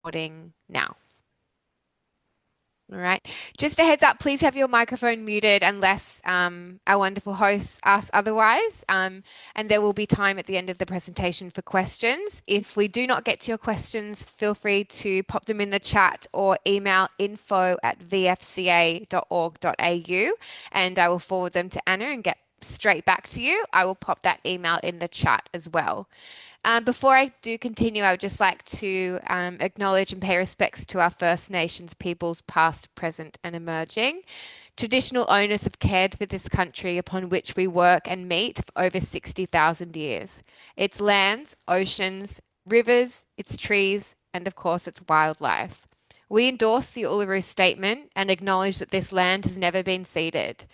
recording now. All right. Just a heads up, please have your microphone muted unless our wonderful host asks otherwise. And there will be time at the end of the presentation for questions. If we do not get to your questions, feel free to pop them in the chat or email info@vfca.org.au and I will forward them to Anna and get straight back to you. I will pop that email in the chat as well. Before I do continue, I would just like to acknowledge and pay respects to our First Nations peoples, past, present, and emerging. Traditional owners have cared for this country upon which we work and meet for over 60,000 years. Its lands, oceans, rivers, its trees, and of course, its wildlife. We endorse the Uluru Statement and acknowledge that this land has never been ceded.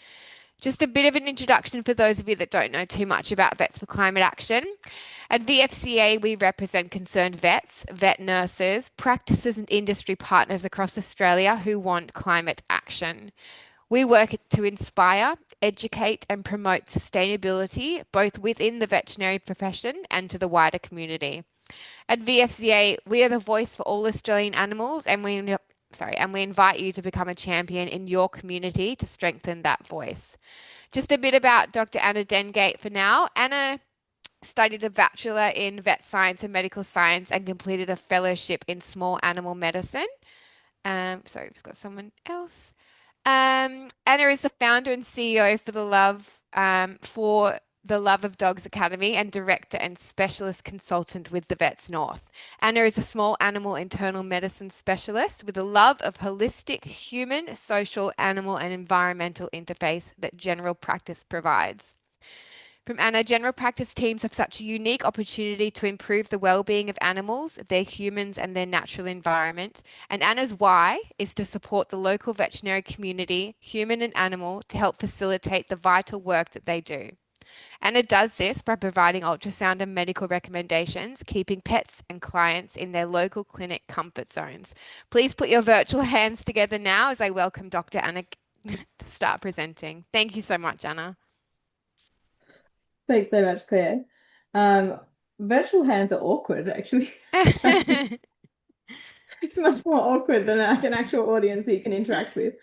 Just a bit of an introduction for those of you that don't know too much about Vets for Climate Action. At VFCA, we represent concerned vets, vet nurses, practices, and industry partners across Australia who want climate action. We work to inspire, educate, and promote sustainability both within the veterinary profession and to the wider community. At VFCA, we are the voice for all Australian animals, and we invite you to become a champion in your community to strengthen that voice. Just a bit about Dr. Anna Dengate for now. Anna studied a bachelor in vet science and medical science and completed a fellowship in small animal medicine. Sorry, we've got someone else. Anna is the founder and CEO for the Love of Dogs Academy and director and specialist consultant with the Vets North. Anna is a small animal internal medicine specialist with a love of holistic human, social, animal, and environmental interface that general practice provides. From Anna, general practice teams have such a unique opportunity to improve the well-being of animals, their humans, and their natural environment. And Anna's why is to support the local veterinary community, human and animal, to help facilitate the vital work that they do. Anna does this by providing ultrasound and medical recommendations, keeping pets and clients in their local clinic comfort zones. Please put your virtual hands together now as I welcome Dr. Anna to start presenting. Thank you so much, Anna. Thanks so much, Claire. Virtual hands are awkward, actually. It's much more awkward than like an actual audience that you can interact with.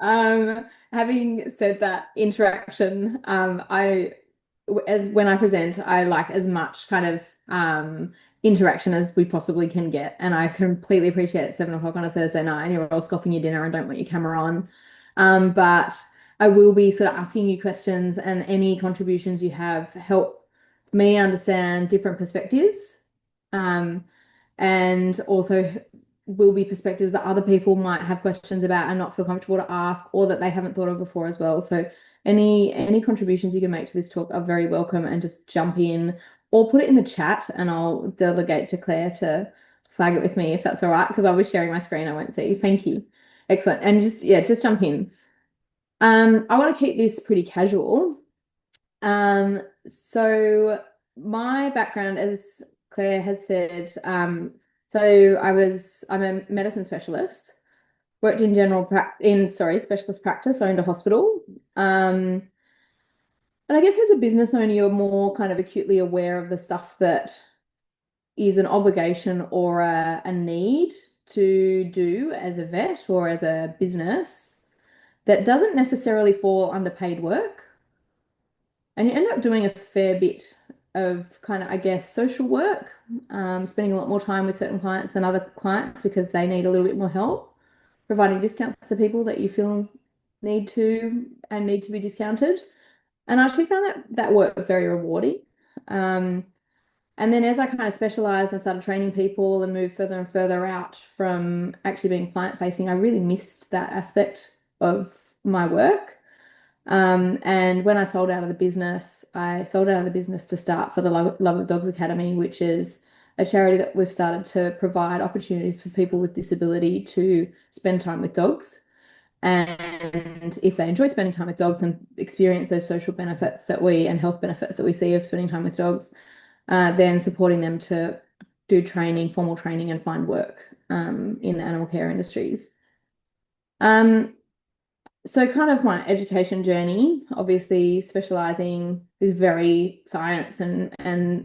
Having said that, interaction, as when I present, I like as much kind of interaction as we possibly can get. And I completely appreciate it's 7 o'clock on a Thursday night and you're all scoffing your dinner and don't want your camera on. But I will be sort of asking you questions and any contributions you have help me understand different perspectives. And also will be perspectives that other people might have questions about and not feel comfortable to ask or that they haven't thought of before as well. So any contributions you can make to this talk are very welcome and just jump in or put it in the chat and I'll delegate to Claire to flag it with me if that's all right, because I'll be sharing my screen. I won't see. Thank you. Excellent. And just jump in. I want to keep this pretty casual. So my background, as Claire has said, so I'm a medicine specialist, worked in specialist practice, owned a hospital. And I guess as a business owner, you're more kind of acutely aware of the stuff that is an obligation or a need to do as a vet or as a business that doesn't necessarily fall under paid work. And you end up doing a fair bit of kind of, I guess, social work, spending a lot more time with certain clients than other clients because they need a little bit more help, providing discounts to people that you feel need to be discounted. And I actually found that work very rewarding. Um, and then as I kind of specialized and started training people and moved further and further out from actually being client facing, I really missed that aspect of my work. And when I sold out of the business, I sold out of the business to start for the Love of Dogs Academy, which is a charity that we've started to provide opportunities for people with disability to spend time with dogs. And if they enjoy spending time with dogs and experience those social benefits and health benefits that we see of spending time with dogs, then supporting them to do training, formal training, and find work in the animal care industries. So kind of my education journey, obviously specializing is very science and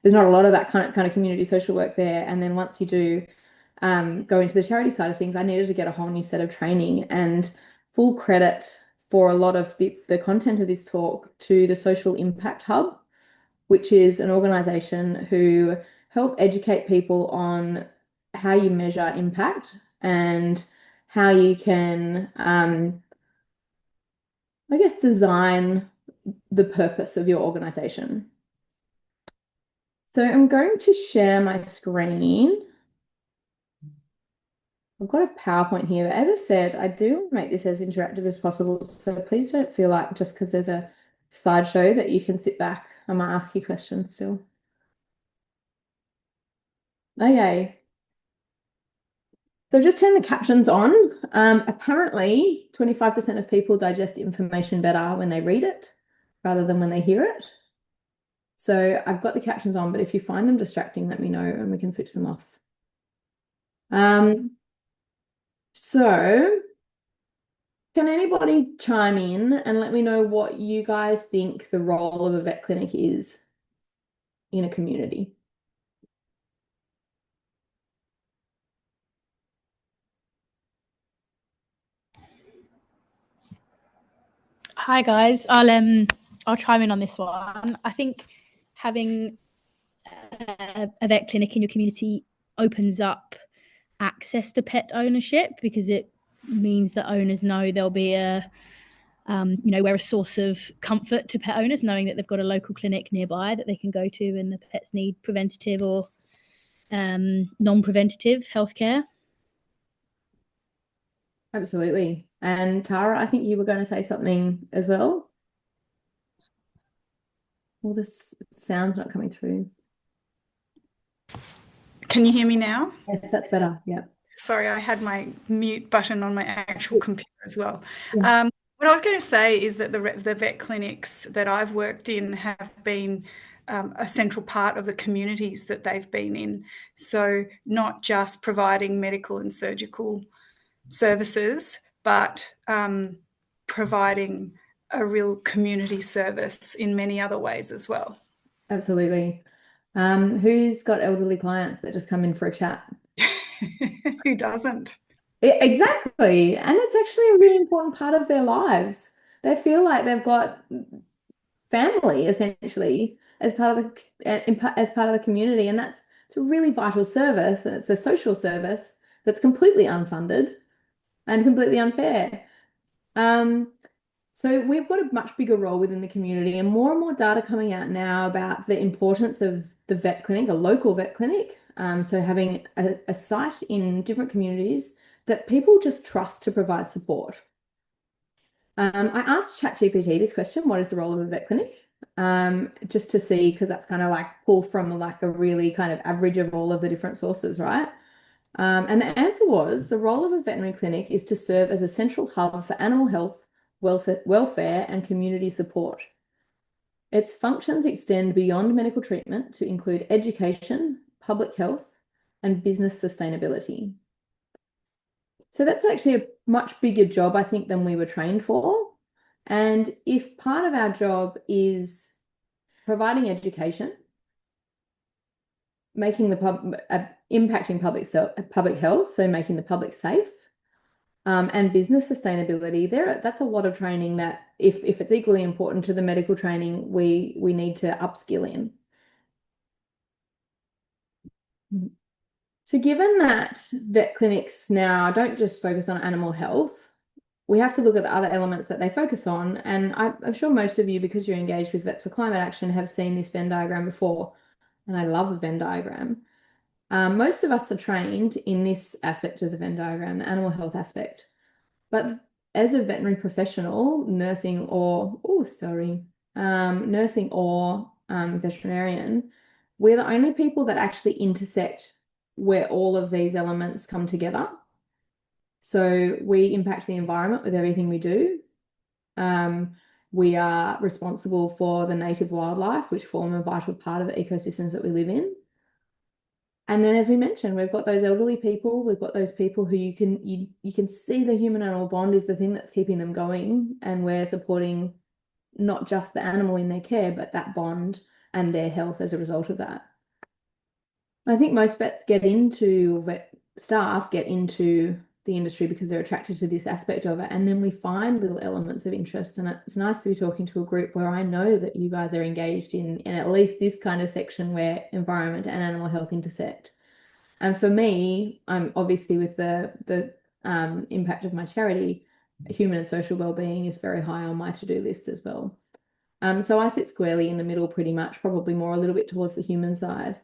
there's not a lot of that kind of community social work there. And then once you do go into the charity side of things, I needed to get a whole new set of training, and full credit for a lot of the content of this talk to the Social Impact Hub, which is an organization who help educate people on how you measure impact and how you can, I guess, design the purpose of your organization. So I'm going to share my screen. I've got a PowerPoint here, but as I said, I do make this as interactive as possible. So please don't feel like just because there's a slideshow that you can sit back. I might ask you questions still. Okay. So I've just turned the captions on. Apparently, 25% of people digest information better when they read it rather than when they hear it. So I've got the captions on, but if you find them distracting, let me know and we can switch them off. So can anybody chime in and let me know what you guys think the role of a vet clinic is in a community? Hi guys, I'll chime in on this one. I think having a vet clinic in your community opens up access to pet ownership, because it means that owners know there'll be we're a source of comfort to pet owners, knowing that they've got a local clinic nearby that they can go to when the pets need preventative or non-preventative healthcare. Absolutely. And Tara, I think you were going to say something as well. Well, this sound's not coming through. Can you hear me now? Yes, that's better. Yeah. Sorry, I had my mute button on my actual computer as well. Yeah. What I was going to say is that the vet clinics that I've worked in have been a central part of the communities that they've been in. So not just providing medical and surgical services, but providing a real community service in many other ways as well. Absolutely. Who's got elderly clients that just come in for a chat? Who doesn't? Exactly. And it's actually a really important part of their lives. They feel like they've got family essentially as part of the community, and it's a really vital service. And it's a social service that's completely unfunded and completely unfair. So we've got a much bigger role within the community, and more data coming out now about the importance of the vet clinic, a local vet clinic. So having a site in different communities that people just trust to provide support. I asked ChatGPT this question: what is the role of a vet clinic? Just to see, because that's kind of like pull from like a really kind of average of all of the different sources, right? And the answer was the role of a veterinary clinic is to serve as a central hub for animal health, welfare, and community support. Its functions extend beyond medical treatment to include education, public health, and business sustainability. So that's actually a much bigger job, I think, than we were trained for. And if part of our job is providing education, making the impacting public health, so making the public safe, and business sustainability, that's a lot of training that if it's equally important to the medical training, we need to upskill in. So given that vet clinics now don't just focus on animal health, we have to look at the other elements that they focus on. And I'm sure most of you, because you're engaged with Vets for Climate Action, have seen this Venn diagram before. And I love a Venn diagram. Most of us are trained in this aspect of the Venn diagram, the animal health aspect. But as a veterinary professional, nursing or veterinarian, we're the only people that actually intersect where all of these elements come together. So we impact the environment with everything we do. We are responsible for the native wildlife, which form a vital part of the ecosystems that we live in. And then, as we mentioned, we've got those elderly people. We've got those people who you can see the human animal bond is the thing that's keeping them going, and we're supporting not just the animal in their care, but that bond and their health as a result of that. I think most vets get into, vet staff get into the industry because they're attracted to this aspect of it. And then we find little elements of interest. And it's nice to be talking to a group where I know that you guys are engaged in at least this kind of section where environment and animal health intersect. And for me, I'm obviously with the impact of my charity, human and social well-being is very high on my to-do list as well. So I sit squarely in the middle pretty much, probably more a little bit towards the human side.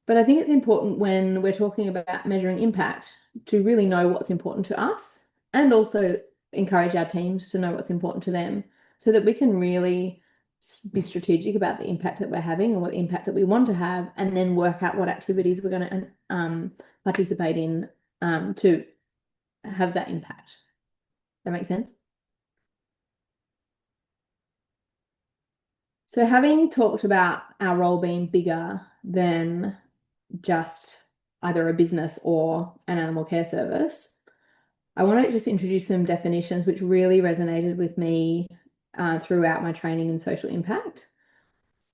But I think it's important when we're talking about measuring impact to really know what's important to us and also encourage our teams to know what's important to them so that we can really be strategic about the impact that we're having and what impact that we want to have, and then work out what activities we're going to participate in to have that impact. That makes sense? So having talked about our role being bigger than just either a business or an animal care service, I want to just introduce some definitions which really resonated with me throughout my training in social impact.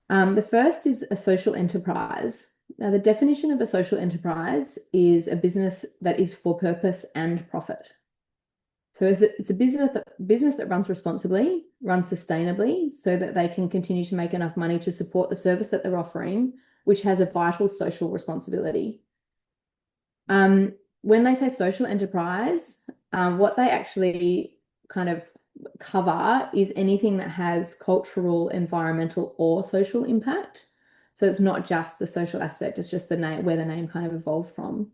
The first is a social enterprise. Now, the definition of a social enterprise is a business that is for purpose and profit. So it's a business that runs responsibly, runs sustainably, so that they can continue to make enough money to support the service that they're offering, which has a vital social responsibility. When they say social enterprise, what they actually kind of cover is anything that has cultural, environmental, or social impact. So it's not just the social aspect, it's just the name, where the name kind of evolved from.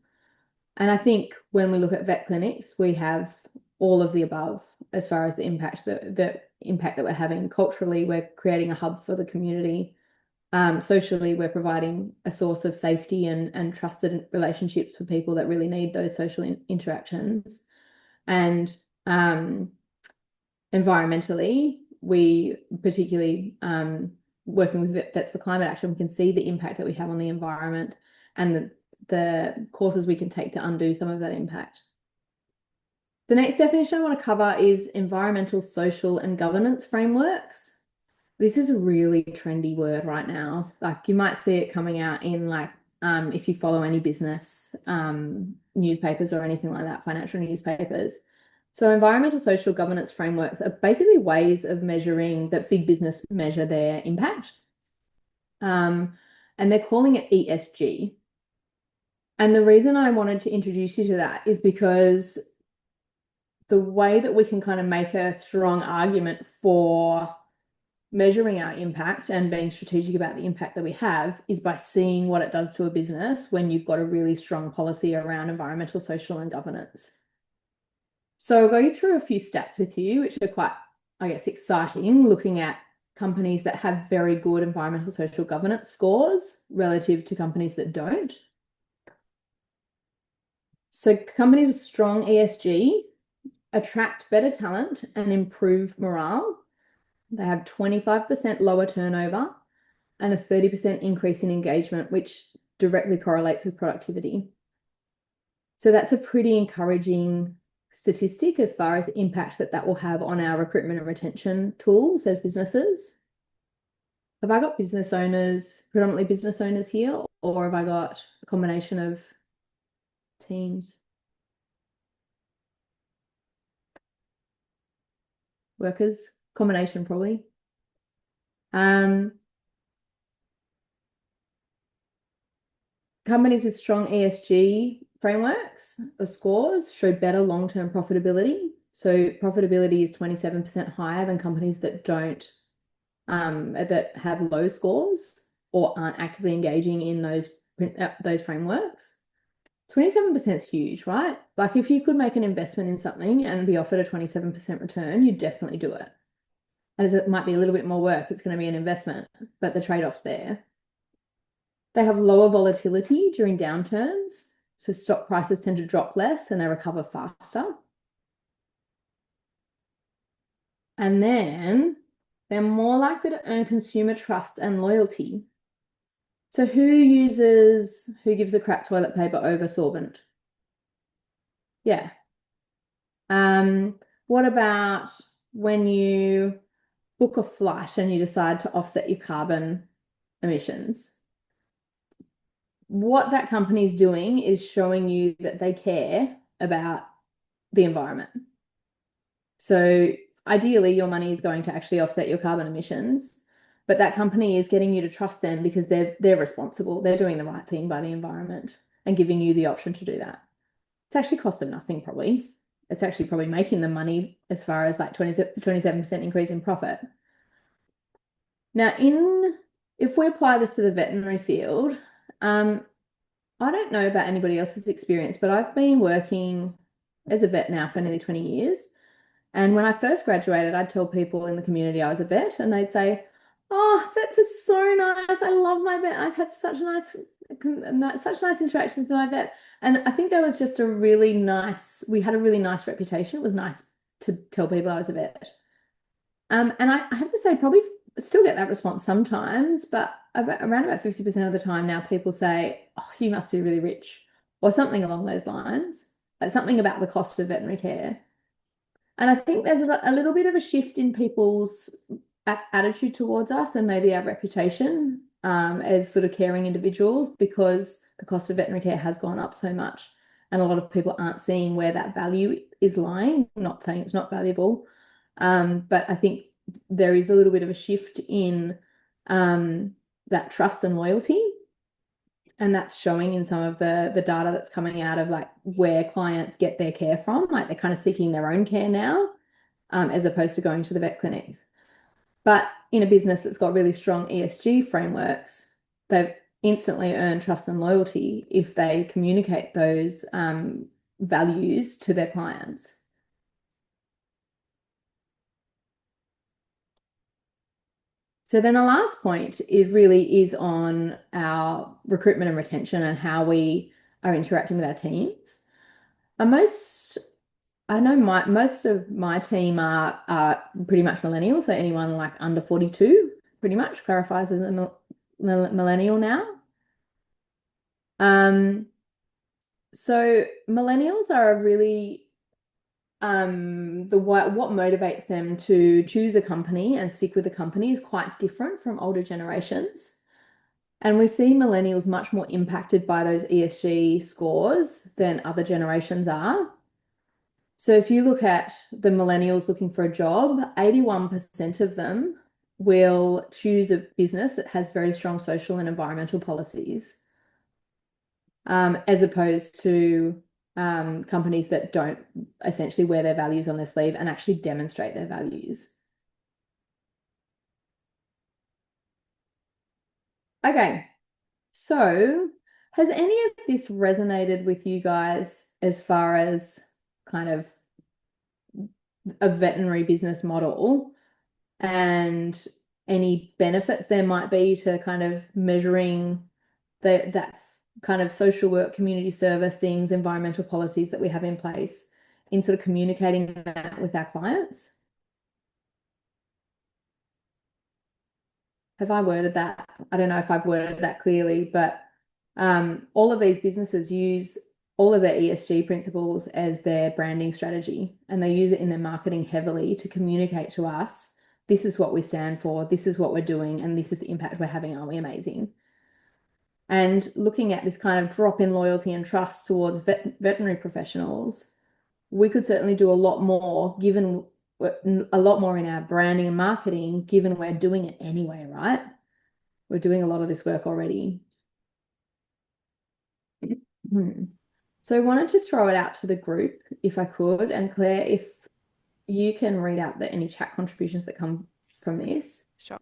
And I think when we look at vet clinics, we have all of the above as far as the impact that we're having. Culturally, we're creating a hub for the community. Socially, we're providing a source of safety and trusted relationships for people that really need those social interactions. And environmentally, we particularly working with Vets for Climate Action, we can see the impact that we have on the environment and the courses we can take to undo some of that impact. The next definition I want to cover is environmental, social, and governance frameworks. This is a really trendy word right now. Like, you might see it coming out in if you follow any business newspapers or anything like that, financial newspapers. So environmental, social, governance frameworks are basically ways of measuring that big business measure their impact. And they're calling it ESG. And the reason I wanted to introduce you to that is because the way that we can kind of make a strong argument for measuring our impact and being strategic about the impact that we have is by seeing what it does to a business when you've got a really strong policy around environmental, social, and governance. So I'll go through a few stats with you, which are quite, I guess, exciting, looking at companies that have very good environmental, social, governance scores relative to companies that don't. So companies with strong ESG attract better talent and improve morale. They have 25% lower turnover and a 30% increase in engagement, which directly correlates with productivity. So that's a pretty encouraging statistic as far as the impact that will have on our recruitment and retention tools as businesses. Have I got business owners, predominantly business owners here, or have I got a combination of teams? Workers, combination probably. Companies with strong ESG frameworks or scores show better long-term profitability. So profitability is 27% higher than companies that don't, that have low scores or aren't actively engaging in those frameworks. 27% is huge, right? Like, if you could make an investment in something and be offered a 27% return, you'd definitely do it. As it might be a little bit more work, it's going to be an investment, but the trade-off's there. They have lower volatility during downturns, so stock prices tend to drop less and they recover faster. And then they're more likely to earn consumer trust and loyalty. So who gives a crap toilet paper over sorbent? Yeah. What about when you book a flight and you decide to offset your carbon emissions? what that company is doing is showing you that they care about the environment. So ideally, your money is going to actually offset your carbon emissions, but that company is getting you to trust them because they're responsible. They're doing the right thing by the environment and giving you the option to do that. It's actually cost them nothing, probably. It's actually probably making them money as far as like 27% increase in profit. Now, if we apply this to the veterinary field, I don't know about anybody else's experience, but I've been working as a vet now for nearly 20 years. And when I first graduated, I'd tell people in the community I was a vet, and they'd say, "Oh, vets are so nice. I love my vet. I've had such nice interactions with my vet." And I think there was just we had a really nice reputation. It was nice to tell people I was a vet. And I have to say, probably still get that response sometimes, but around about 50% of the time now, people say, "Oh, you must be really rich," or something along those lines, like something about the cost of veterinary care. And I think there's a little bit of a shift in people's attitude towards us and maybe our reputation as sort of caring individuals, because the cost of veterinary care has gone up so much. And a lot of people aren't seeing where that value is lying. I'm not saying it's not valuable, but I think there is a little bit of a shift in that trust and loyalty. And that's showing in some of the data that's coming out of like where clients get their care from. Like they're kind of seeking their own care now, as opposed to going to the vet clinics. But in a business that's got really strong ESG frameworks, they've instantly earned trust and loyalty if they communicate those values to their clients. So then the last point, it really is on our recruitment and retention and how we are interacting with our teams. I know most of my team are pretty much millennials, so anyone like under 42 pretty much clarifies as a millennial now. So millennials are a really what motivates them to choose a company and stick with a company is quite different from older generations. And we see millennials much more impacted by those ESG scores than other generations are. So if you look at the millennials looking for a job, 81% of them will choose a business that has very strong social and environmental policies, as opposed to companies that don't essentially wear their values on their sleeve and actually demonstrate their values. Okay, so has any of this resonated with you guys as far as kind of a veterinary business model and any benefits there might be to kind of measuring that kind of social work, community service things, environmental policies that we have in place in sort of communicating that with our clients? Have I worded that? I don't know if I've worded that clearly, but all of these businesses use all of their ESG principles as their branding strategy, and they use it in their marketing heavily to communicate to us, this is what we stand for, this is what we're doing, and this is the impact we're having. Are we amazing? And looking at this kind of drop in loyalty and trust towards veterinary professionals, we could certainly do a lot more, given a lot more in our branding and marketing, given we're doing it anyway, right? We're doing a lot of this work already. So I wanted to throw it out to the group if I could. And Claire, if you can read out any chat contributions that come from this. Sure.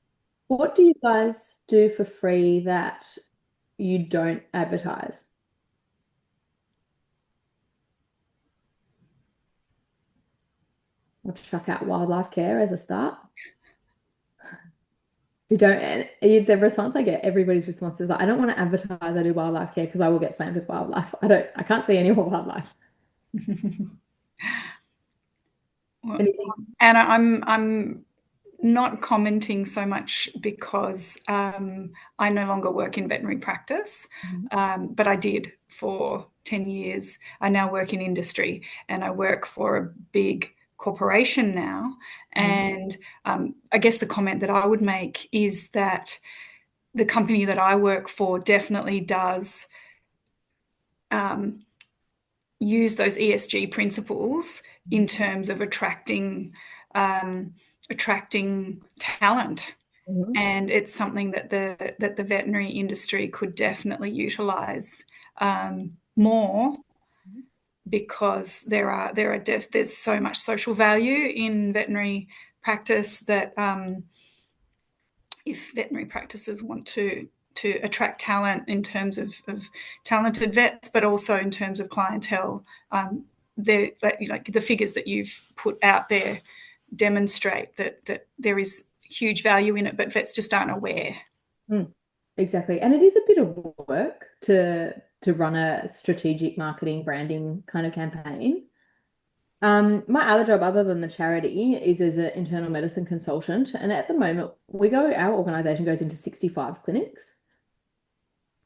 What do you guys do for free that you don't advertise? I'll chuck out wildlife care as a start. You don't, and the response I get, everybody's response is like, I don't want to advertise I do wildlife care because I will get slammed with wildlife. I can't see any more wildlife. Well, Anna, I'm not commenting so much because I no longer work in veterinary practice, but I did for 10 years. I now work in industry, and I work for a big corporation now. And I guess the comment that I would make is that the company that I work for definitely does use those ESG principles in terms of attracting talent. Mhm. And it's something that the veterinary industry could definitely utilise more, because there's so much social value in veterinary practice that if veterinary practices want to attract talent in terms of talented vets, but also in terms of clientele, like the figures that you've put out there demonstrate that there is huge value in it, but vets just aren't aware. Exactly. And it is a bit of work to run a strategic marketing branding kind of campaign. My other job other than the charity is as an internal medicine consultant. And at the moment, our organization goes into 65 clinics.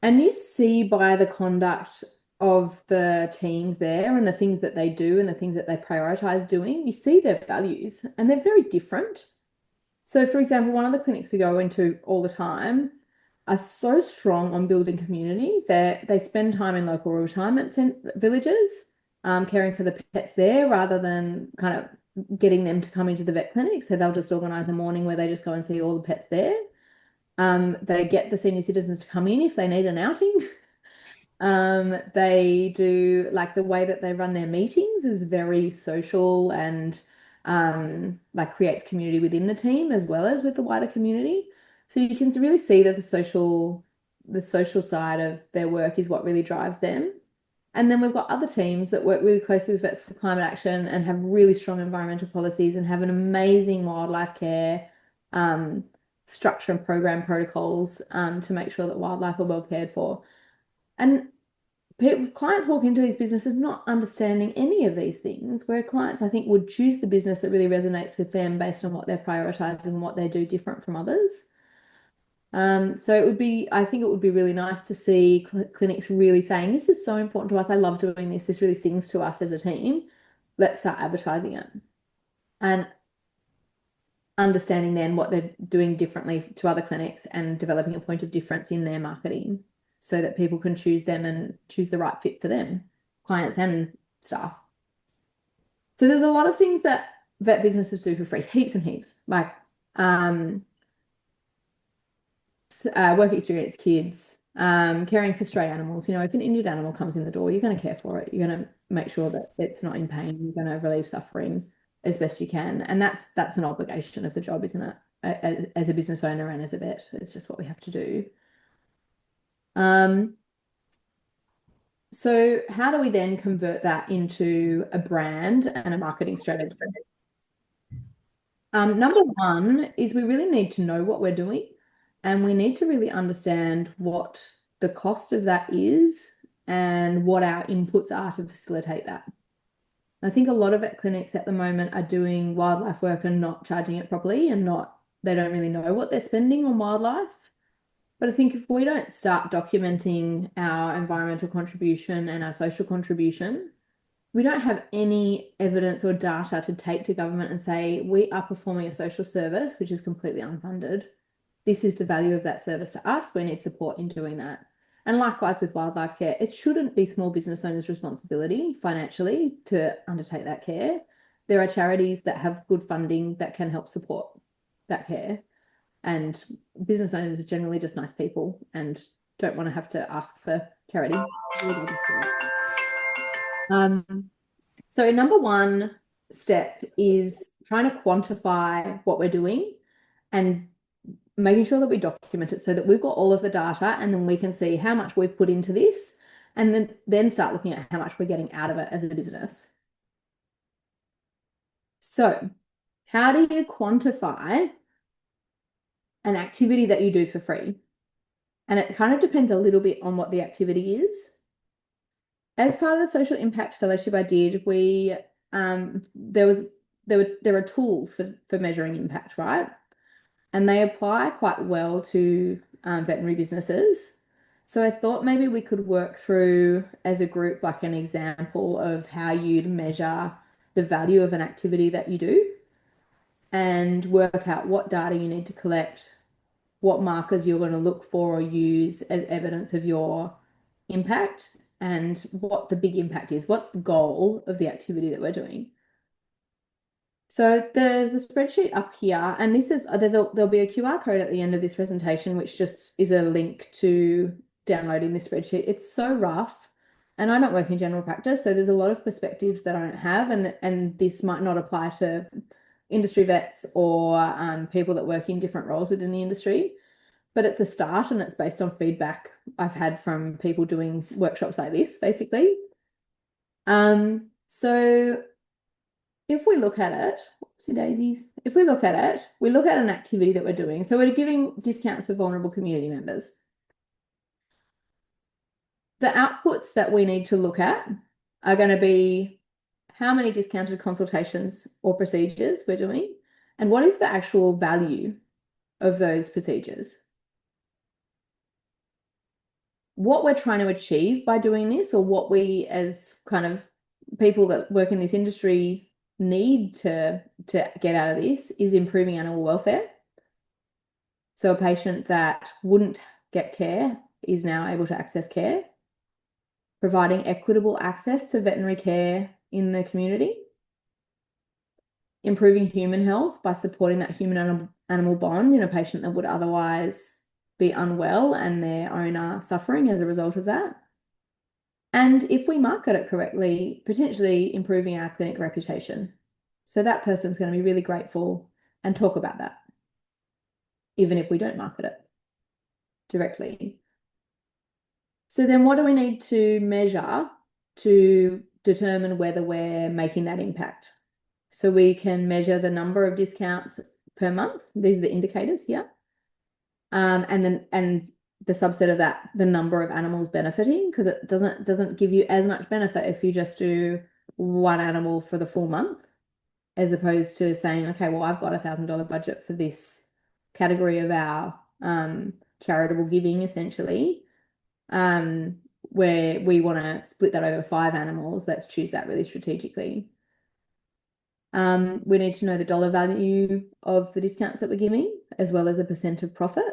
And you see by the conduct of the teams there and the things that they do and the things that they prioritize doing, you see their values and they're very different. So, for example, one of the clinics we go into all the time are so strong on building community that they spend time in local retirement villages, caring for the pets there rather than kind of getting them to come into the vet clinic. So they'll just organize a morning where they just go and see all the pets there. They get the senior citizens to come in if they need an outing. They do like the way that they run their meetings is very social and like creates community within the team as well as with the wider community. So you can really see that the social side of their work is what really drives them. And then we've got other teams that work really closely with Vets for Climate Action and have really strong environmental policies and have an amazing wildlife care structure and program protocols to make sure that wildlife are well cared for. And clients walk into these businesses not understanding any of these things, where clients, I think, would choose the business that really resonates with them based on what they're prioritizing and what they do different from others. So I think it would be really nice to see clinics really saying, this is so important to us. I love doing this. This really sings to us as a team. Let's start advertising it. And understanding then what they're doing differently to other clinics and developing a point of difference in their marketing so that people can choose them and choose the right fit for them, clients and staff. So there's a lot of things that vet businesses do for free, heaps and heaps, like work experience kids, caring for stray animals. You know, if an injured animal comes in the door, you're going to care for it. You're going to make sure that it's not in pain. You're going to relieve suffering as best you can. And that's an obligation of the job, isn't it? As a business owner and as a vet, it's just what we have to do. So how do we then convert that into a brand and a marketing strategy? Number one is we really need to know what we're doing, and we need to really understand what the cost of that is and what our inputs are to facilitate that. I think a lot of vet clinics at the moment are doing wildlife work and not charging it properly and they don't really know what they're spending on wildlife. But I think if we don't start documenting our environmental contribution and our social contribution, we don't have any evidence or data to take to government and say, we are performing a social service, which is completely unfunded. This is the value of that service to us. We need support in doing that. And likewise with wildlife care, it shouldn't be small business owners' responsibility financially to undertake that care. There are charities that have good funding that can help support that care. And business owners are generally just nice people and don't want to have to ask for charity. So number one step is trying to quantify what we're doing and making sure that we document it so that we've got all of the data and then we can see how much we've put into this and then start looking at how much we're getting out of it as a business. So how do you quantify an activity that you do for free? And it kind of depends a little bit on what the activity is. As part of the social impact fellowship I did, there are tools for measuring impact, right? And they apply quite well to veterinary businesses. So I thought maybe we could work through as a group like an example of how you'd measure the value of an activity that you do and work out what data you need to collect, what markers you're going to look for or use as evidence of your impact and what the big impact is. What's the goal of the activity that we're doing? So there's a spreadsheet up here, and there'll be a QR code at the end of this presentation, which just is a link to downloading this spreadsheet. It's so rough, and I don't work in general practice, so there's a lot of perspectives that I don't have, and this might not apply to industry vets or people that work in different roles within the industry. But it's a start, and it's based on feedback I've had from people doing workshops like this, basically. So if we look at it, whoopsie daisies, if we look at it, we look at an activity that we're doing. So we're giving discounts for vulnerable community members. The outputs that we need to look at are going to be how many discounted consultations or procedures we're doing, and what is the actual value of those procedures. What we're trying to achieve by doing this, or what we as kind of people that work in this industry need to get out of this, is improving animal welfare. So a patient that wouldn't get care is now able to access care, providing equitable access to veterinary care in the community, improving human health by supporting that human-animal bond in a patient that would otherwise be unwell and their owner suffering as a result of that. And if we market it correctly, potentially improving our clinic reputation. So that person's going to be really grateful and talk about that, even if we don't market it directly. So then what do we need to measure to determine whether we're making that impact? So we can measure the number of discounts per month. These are the indicators here. And the subset of that, the number of animals benefiting, because it doesn't give you as much benefit if you just do one animal for the full month, as opposed to saying, okay, well, I've got $1,000 budget for this category of our charitable giving, essentially, where we want to split that over 5 animals. Let's choose that really strategically. We need to know the dollar value of the discounts that we're giving, as well as a % of profit.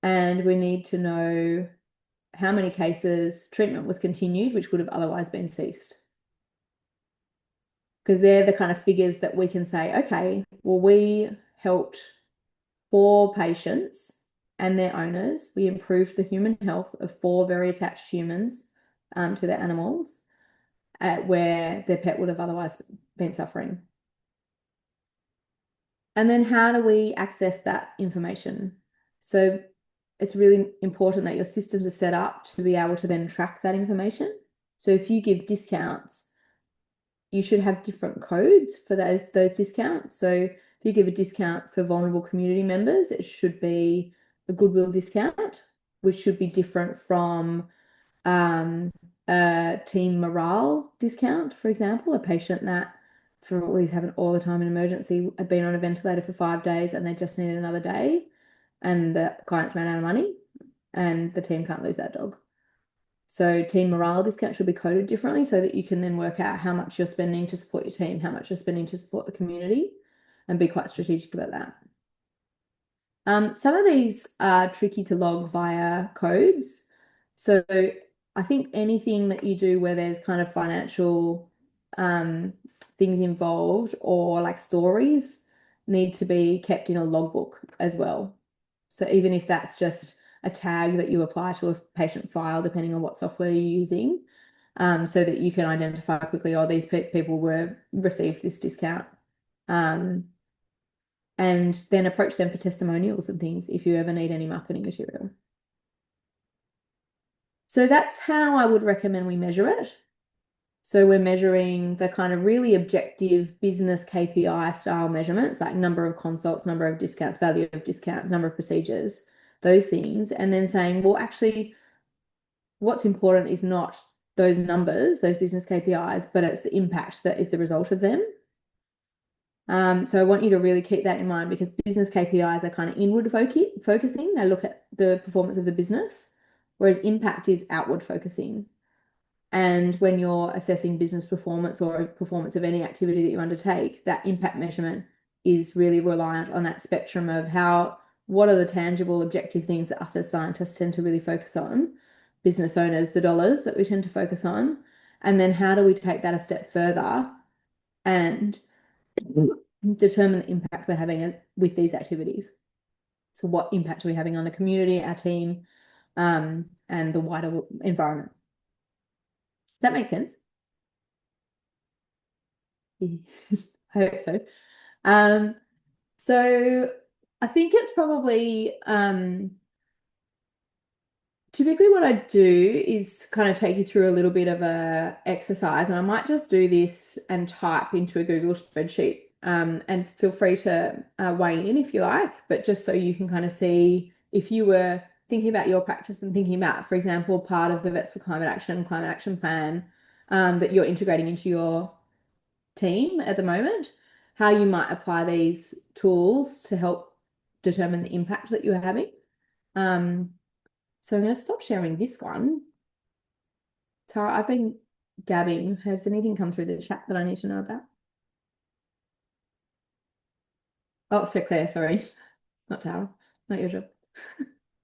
And we need to know how many cases treatment was continued, which would have otherwise been ceased. Because they're the kind of figures that we can say, okay, well, we helped 4 patients and their owners. We improved the human health of 4 very attached humans to their animals, where their pet would have otherwise been suffering. And then how do we access that information? So it's really important that your systems are set up to be able to then track that information. So if you give discounts, you should have different codes for those discounts. So if you give a discount for vulnerable community members, it should be a goodwill discount, which should be different from a team morale discount, for example. A patient that, for all these happen all the time in emergency, had been on a ventilator for 5 days and they just needed another day, and the clients ran out of money, and the team can't lose that dog. So team morale discount should be coded differently so that you can then work out how much you're spending to support your team, how much you're spending to support the community, and be quite strategic about that. Some of these are tricky to log via codes. So I think anything that you do where there's kind of financial things involved, or like stories, need to be kept in a logbook as well. So even if that's just a tag that you apply to a patient file, depending on what software you're using, so that you can identify quickly, oh, these people received this discount. And then approach them for testimonials and things if you ever need any marketing material. So that's how I would recommend we measure it. So we're measuring the kind of really objective business KPI style measurements, like number of consults, number of discounts, value of discounts, number of procedures, those things. And then saying, well, actually, what's important is not those numbers, those business KPIs, but it's the impact that is the result of them. So I want you to really keep that in mind, because business KPIs are kind of inward focusing. They look at the performance of the business, whereas impact is outward focusing. And when you're assessing business performance or performance of any activity that you undertake, that impact measurement is really reliant on that spectrum of how what are the tangible, objective things that us as scientists tend to really focus on, business owners, the dollars that we tend to focus on, and then how do we take that a step further and determine the impact we're having with these activities. So what impact are we having on the community, our team, and the wider environment? Does that make sense? I hope so. So I think it's probably typically what I do is kind of take you through a little bit of a exercise, and I might just do this and type into a Google spreadsheet, and feel free to weigh in if you like, but just so you can kind of see if you were thinking about your practice and thinking about, for example, part of the Vets for Climate Action plan that you're integrating into your team at the moment, how you might apply these tools to help determine the impact that you're having. So I'm going to stop sharing this one. Tara, I've been gabbing. Has anything come through the chat that I need to know about? Oh, so Claire, sorry. Not Tara. Not your job.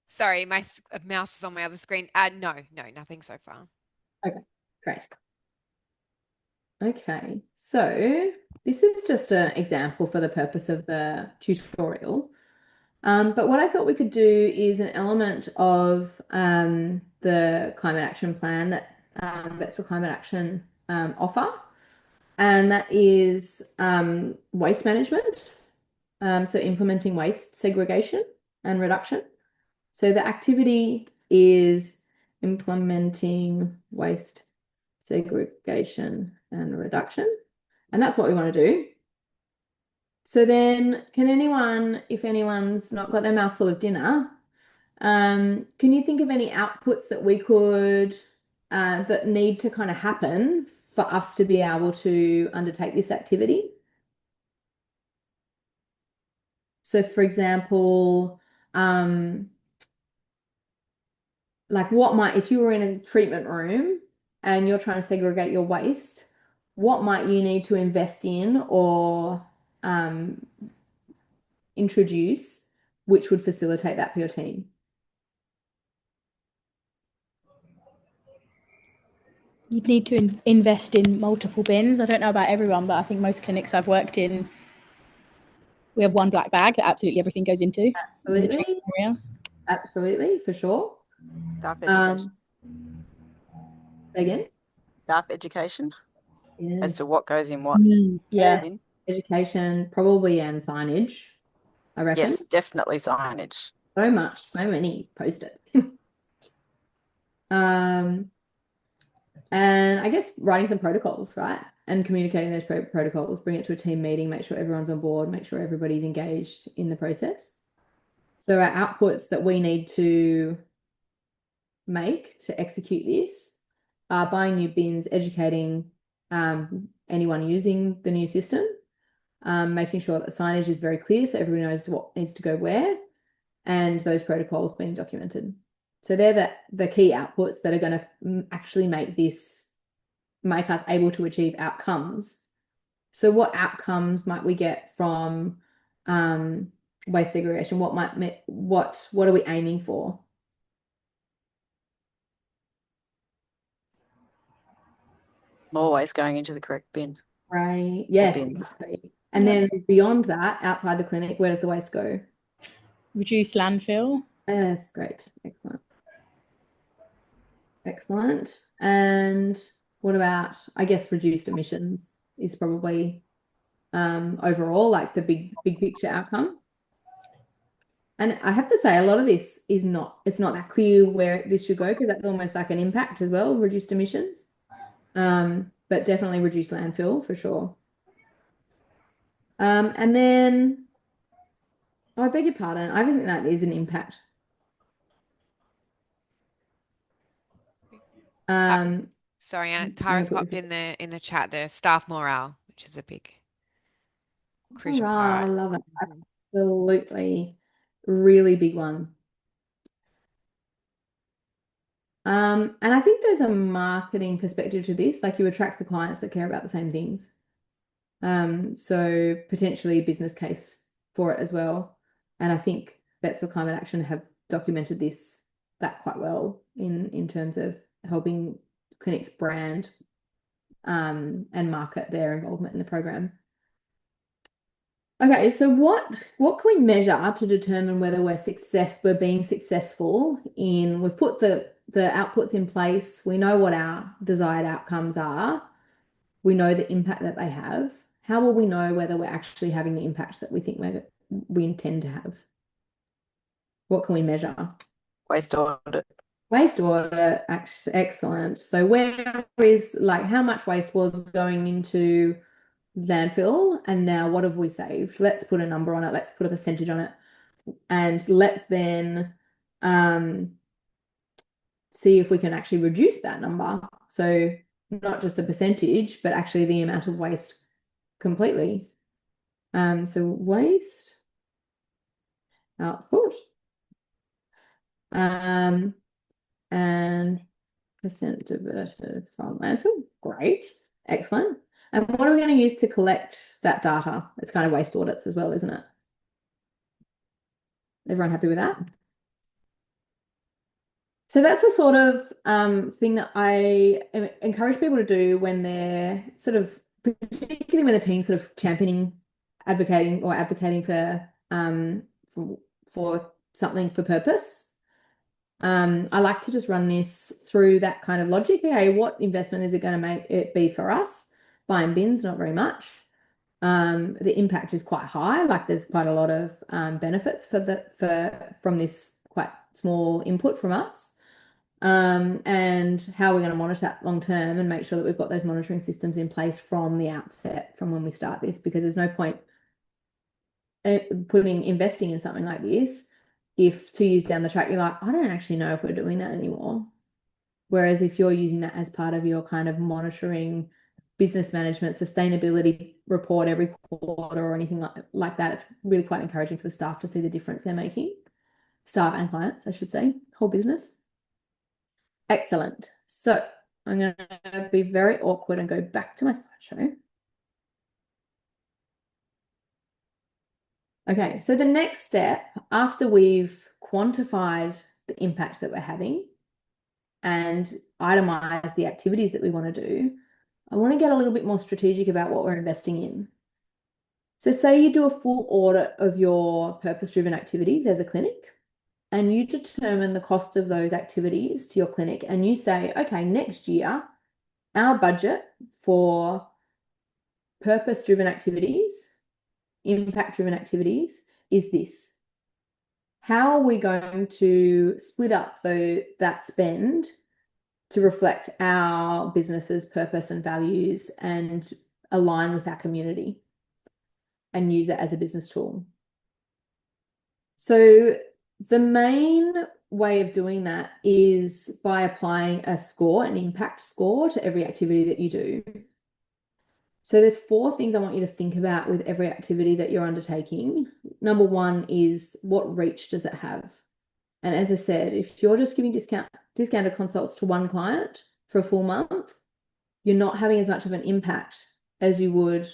Sorry, my mouse is on my other screen. No, nothing so far. Okay, great. Okay, so this is just an example for the purpose of the tutorial. But what I thought we could do is an element of the climate action plan that Vets for Climate Action offer, and that is waste management. So implementing waste segregation and reduction. So the activity is implementing waste segregation and reduction, and that's what we want to do. So then, can anyone, if anyone's not got their mouth full of dinner, can you think of any outputs that we could, that need to kind of happen for us to be able to undertake this activity? So, for example, like what might, if you were in a treatment room and you're trying to segregate your waste, what might you need to invest in or introduce, which would facilitate that for your team? You'd need to invest in multiple bins. I don't know about everyone, but I think most clinics I've worked in, we have one black bag that absolutely everything goes into. Absolutely. Absolutely, for sure. Staff education. Again? Staff education Yes. as to what goes in what. Yeah. Education, probably, and signage, I reckon. Yes, definitely signage. So much, so many post-it. And I guess writing some protocols, right? And communicating those protocols, bring it to a team meeting, make sure everyone's on board, make sure everybody's engaged in the process. So our outputs that we need to make to execute this are buying new bins, educating anyone using the new system, making sure that signage is very clear so everyone knows what needs to go where, and those protocols being documented. So they're the key outputs that are going to actually make us able to achieve outcomes. So what outcomes might we get from waste segregation? What are we aiming for? More waste going into the correct bin. Right. Yes, exactly. And then beyond that, outside the clinic, where does the waste go? Reduce landfill. Yes, great. Excellent. Excellent. And what about, I guess, reduced emissions is probably overall like the big picture outcome. And I have to say, a lot of this is it's not that clear where this should go, because that's almost like an impact as well, reduced emissions. But definitely reduce landfill for sure. And then, I beg your pardon, I think that is an impact. Sorry, Anna, Tara's popped in the chat the staff morale, which is a big crucial part. I love it. Absolutely, really big one. And I think there's a marketing perspective to this, like you attract the clients that care about the same things. So potentially a business case for it as well. And I think Vets for Climate Action have documented that quite well in terms of helping clinics brand and market their involvement in the program. Okay, so what can we measure to determine whether we're being successful in, we've put the outputs in place, we know what our desired outcomes are, we know the impact that they have. How will we know whether we're actually having the impact that we think we intend to have? What can we measure? Waste audit. Waste audit, excellent. So where is, like, how much waste was going into landfill, and now what have we saved? Let's put a number on it. Let's put a percentage on it, and let's then see if we can actually reduce that number. So not just the percentage, but actually the amount of waste completely. So waste output and percent diverted from landfill. Great, excellent. And what are we going to use to collect that data? It's kind of waste audits as well, isn't it? Everyone happy with that? So that's the sort of thing that I encourage people to do when they're sort of, particularly when the team's sort of advocating for something for purpose. I like to just run this through that kind of logic. Okay, what investment is it going to make it be for us? Buying bins, not very much. The impact is quite high. Like there's quite a lot of benefits from this quite small input from us. And how we're going to monitor that long term and make sure that we've got those monitoring systems in place from the outset, from when we start this, because there's no point investing in something like this if 2 years down the track you're like, I don't actually know if we're doing that anymore. Whereas if you're using that as part of your kind of monitoring, business management, sustainability report every quarter or anything like that, it's really quite encouraging for the staff to see the difference they're making. Staff and clients, I should say, whole business. Excellent. So I'm going to be very awkward and go back to my slideshow. Okay, so the next step, after we've quantified the impact that we're having and itemized the activities that we want to do, I want to get a little bit more strategic about what we're investing in. So say you do a full audit of your purpose-driven activities as a clinic, and you determine the cost of those activities to your clinic, and you say, okay, next year, our budget for purpose-driven activities, impact-driven activities is this. How are we going to split up that spend to reflect our business's purpose and values and align with our community and use it as a business tool? So the main way of doing that is by applying a score, an impact score, to every activity that you do. So there's 4 things I want you to think about with every activity that you're undertaking. Number 1 is, what reach does it have? And as I said, if you're just giving discounted consults to one client for a full month, you're not having as much of an impact as you would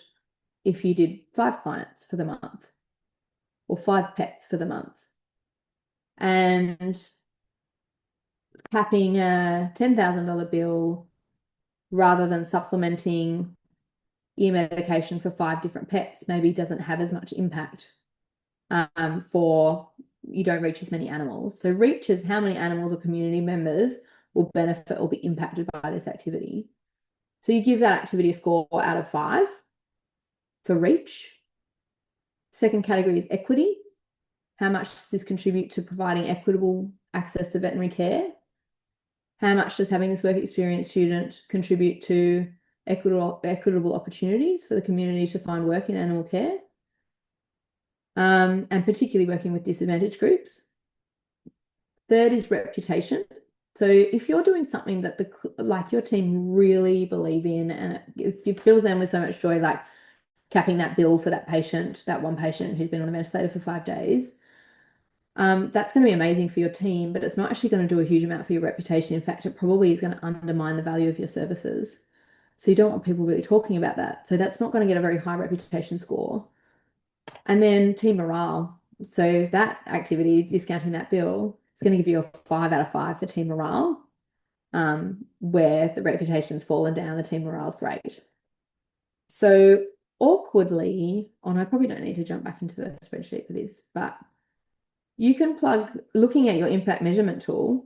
if you did 5 clients for the month or 5 pets for the month. And capping a $10,000 bill rather than supplementing ear medication for 5 different pets maybe doesn't have as much impact for you don't reach as many animals. So reach is how many animals or community members will benefit or be impacted by this activity. So you give that activity a score out of 5 for reach. Second category is equity. How much does this contribute to providing equitable access to veterinary care? How much does having this work experience student contribute to equitable opportunities for the community to find work in animal care? And particularly working with disadvantaged groups. Third is reputation. So if you're doing something that your team really believe in, and it fills them with so much joy, like capping that bill for that patient, that one patient who's been on the ventilator for 5 days, that's going to be amazing for your team, but it's not actually going to do a huge amount for your reputation. In fact, it probably is going to undermine the value of your services. So you don't want people really talking about that. So that's not going to get a very high reputation score. And then team morale. So that activity, discounting that bill, is going to give you a 5 out of 5 for team morale. Where the reputation's fallen down, the team morale is great. So awkwardly, I probably don't need to jump back into the spreadsheet for this, but you can plug, looking at your impact measurement tool,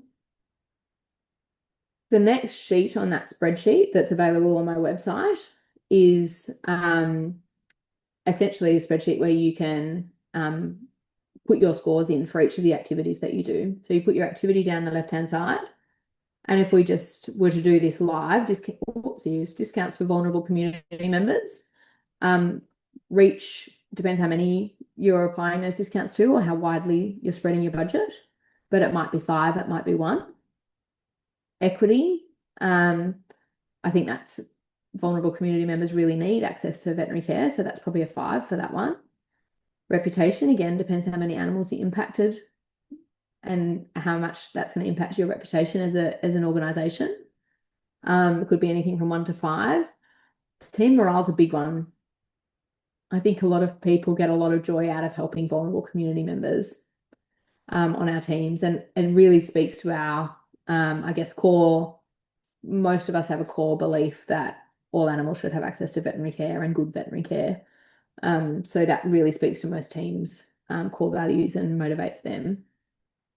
the next sheet on that spreadsheet that's available on my website is essentially a spreadsheet where you can put your scores in for each of the activities that you do. So you put your activity down the left-hand side. And if we just were to do this live, use discounts for vulnerable community members. Reach depends how many you're applying those discounts to or how widely you're spreading your budget, but it might be 5, it might be 1. Equity, I think that's vulnerable community members really need access to veterinary care, so that's probably a 5 for that one. Reputation, again, depends how many animals you impacted and how much that's going to impact your reputation as an organization. It could be anything from 1 to 5. Team morale is a big one. I think a lot of people get a lot of joy out of helping vulnerable community members on our teams, and it really speaks to our, I guess, core. Most of us have a core belief that all animals should have access to veterinary care and good veterinary care. So that really speaks to most teams' core values and motivates them.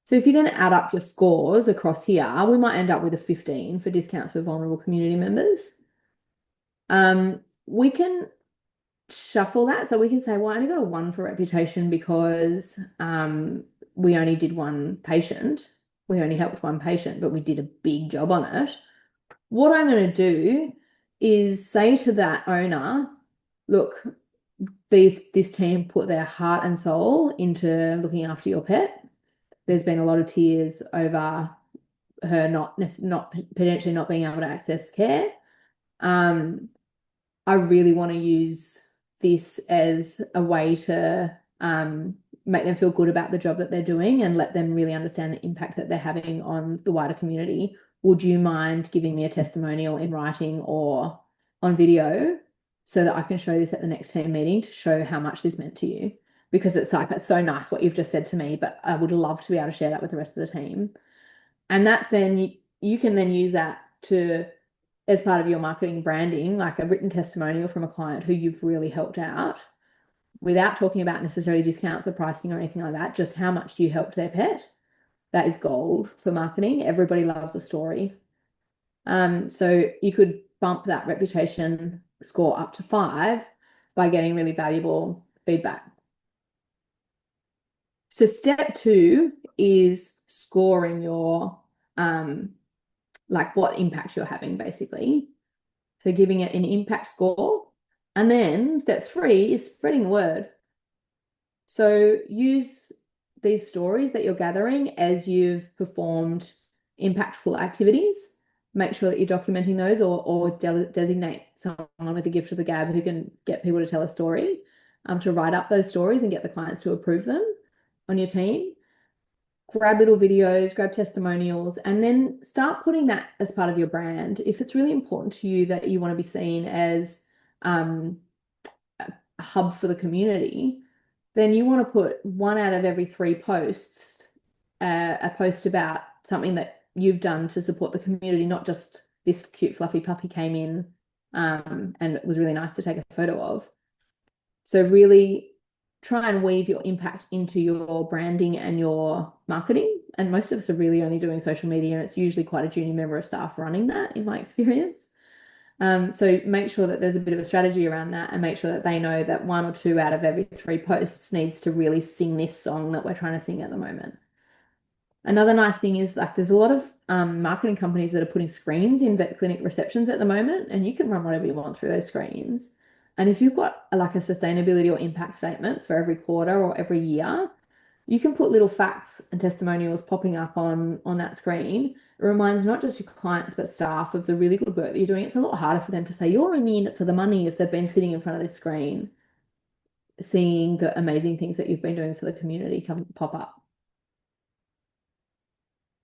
So if you then add up your scores across here, we might end up with a 15 for discounts for vulnerable community members. We can shuffle that. So we can say, well, I only got a 1 for reputation because we only did 1 patient. We only helped 1 patient, but we did a big job on it. What I'm going to do is say to that owner, look, this team put their heart and soul into looking after your pet. There's been a lot of tears over her not potentially not being able to access care. I really want to use this as a way to make them feel good about the job that they're doing and let them really understand the impact that they're having on the wider community. Would you mind giving me a testimonial in writing or on video so that I can show this at the next team meeting to show how much this meant to you? Because it's like, that's so nice what you've just said to me, but I would love to be able to share that with the rest of the team. And that's then you can then use that to, as part of your marketing branding, like a written testimonial from a client who you've really helped out without talking about necessarily discounts or pricing or anything like that, just how much you helped their pet. That is gold for marketing. Everybody loves a story. So you could bump that reputation score up to 5 by getting really valuable feedback. So step 2 is scoring your, like what impact you're having, basically. So giving it an impact score. And then step 3 is spreading the word. So use these stories that you're gathering as you've performed impactful activities. Make sure that you're documenting those or designate someone with a gift of the gab who can get people to tell a story, to write up those stories and get the clients to approve them on your team. Grab little videos, grab testimonials, and then start putting that as part of your brand. If it's really important to you that you want to be seen as a hub for the community, then you want to put 1 out of every 3 posts, a post about something that you've done to support the community, not just this cute fluffy puppy came in and it was really nice to take a photo of. So really try and weave your impact into your branding and your marketing. And most of us are really only doing social media, and it's usually quite a junior member of staff running that, in my experience. So make sure that there's a bit of a strategy around that, and make sure that they know that 1 or 2 out of every 3 posts needs to really sing this song that we're trying to sing at the moment. Another nice thing is, like, there's a lot of marketing companies that are putting screens in vet clinic receptions at the moment, and you can run whatever you want through those screens. And if you've got like a sustainability or impact statement for every quarter or every year, you can put little facts and testimonials popping up on that screen. It reminds not just your clients but staff of the really good work that you're doing. It's a lot harder for them to say you're only in it for the money if they've been sitting in front of this screen, seeing the amazing things that you've been doing for the community come pop up.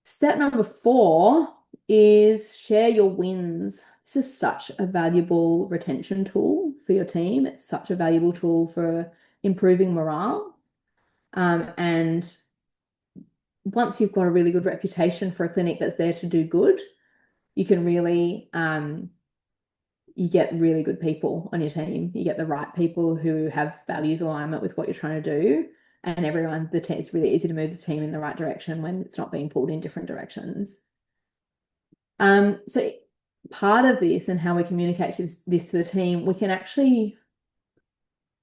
Step number 4 is share your wins. This is such a valuable retention tool for your team. It's such a valuable tool for improving morale. And once you've got a really good reputation for a clinic that's there to do good, you can really you get really good people on your team. You get the right people who have values alignment with what you're trying to do. And everyone, it's really easy to move the team in the right direction when it's not being pulled in different directions. So part of this and how we communicate this to the team, we can actually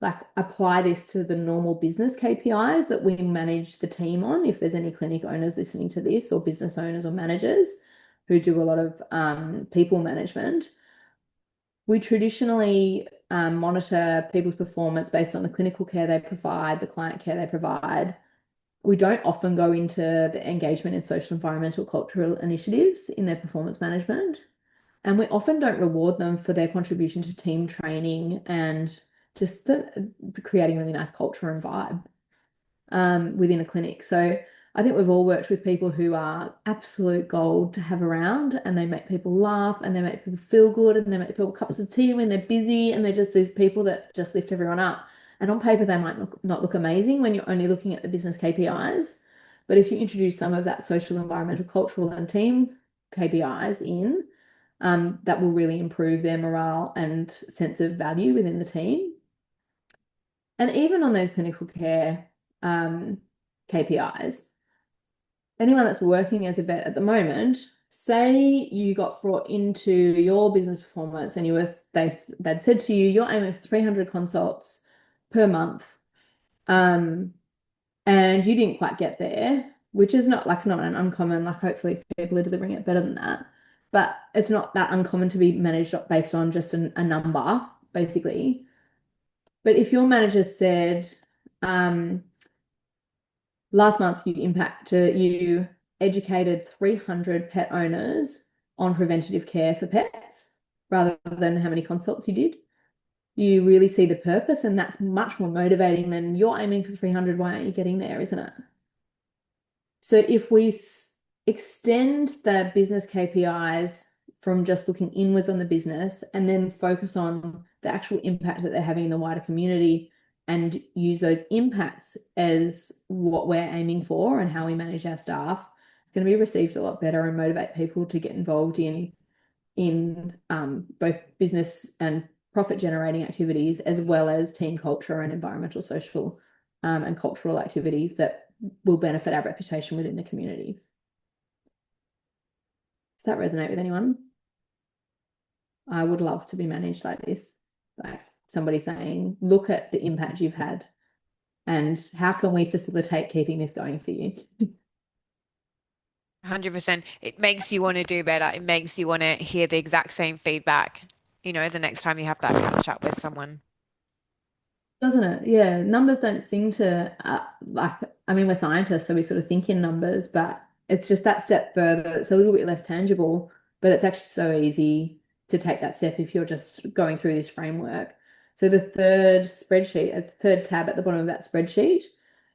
like apply this to the normal business KPIs that we manage the team on. If there's any clinic owners listening to this, or business owners or managers who do a lot of people management, we traditionally monitor people's performance based on the clinical care they provide, the client care they provide. We don't often go into the engagement in social, environmental, cultural initiatives in their performance management. And we often don't reward them for their contribution to team training and just creating really nice culture and vibe within a clinic. So I think we've all worked with people who are absolute gold to have around, and they make people laugh and they make people feel good and they make people cups of tea when they're busy, and they're just these people that just lift everyone up. And on paper, they might not look amazing when you're only looking at the business KPIs. But if you introduce some of that social, environmental, cultural, and team KPIs in, that will really improve their morale and sense of value within the team. And even on those clinical care KPIs, anyone that's working as a vet at the moment, say you got brought into your business performance and they'd said to you, you're aiming for 300 consults per month, and you didn't quite get there, which is not an uncommon, like hopefully people are delivering it better than that. But it's not that uncommon to be managed based on just a number, basically. But if your manager said, last month you educated 300 pet owners on preventative care for pets rather than how many consults you did, you really see the purpose, and that's much more motivating than you're aiming for 300. Why aren't you getting there, isn't it? So if we extend the business KPIs from just looking inwards on the business and then focus on the actual impact that they're having in the wider community and use those impacts as what we're aiming for and how we manage our staff, it's going to be received a lot better and motivate people to get involved in both business and profit generating activities, as well as team culture and environmental, social, and cultural activities that will benefit our reputation within the community. Does that resonate with anyone? I would love to be managed like this, like somebody saying, look at the impact you've had and how can we facilitate keeping this going for you? 100%. It makes you want to do better. It makes you want to hear the exact same feedback, the next time you have that catch up with someone. Doesn't it? Yeah, numbers don't seem to we're scientists, so we sort of think in numbers, but it's just that step further. It's a little bit less tangible, but it's actually so easy to take that step if you're just going through this framework. So the third tab at the bottom of that spreadsheet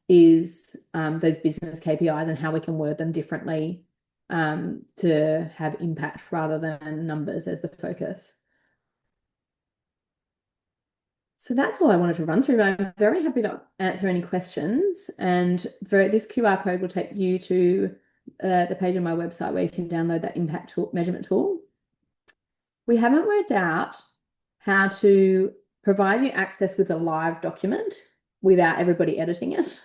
is those business KPIs and how we can word them differently to have impact rather than numbers as the focus. So that's all I wanted to run through, but I'm very happy to answer any questions. And this QR code will take you to the page on my website where you can download that impact measurement tool. We haven't worked out how to provide you access with a live document without everybody editing it.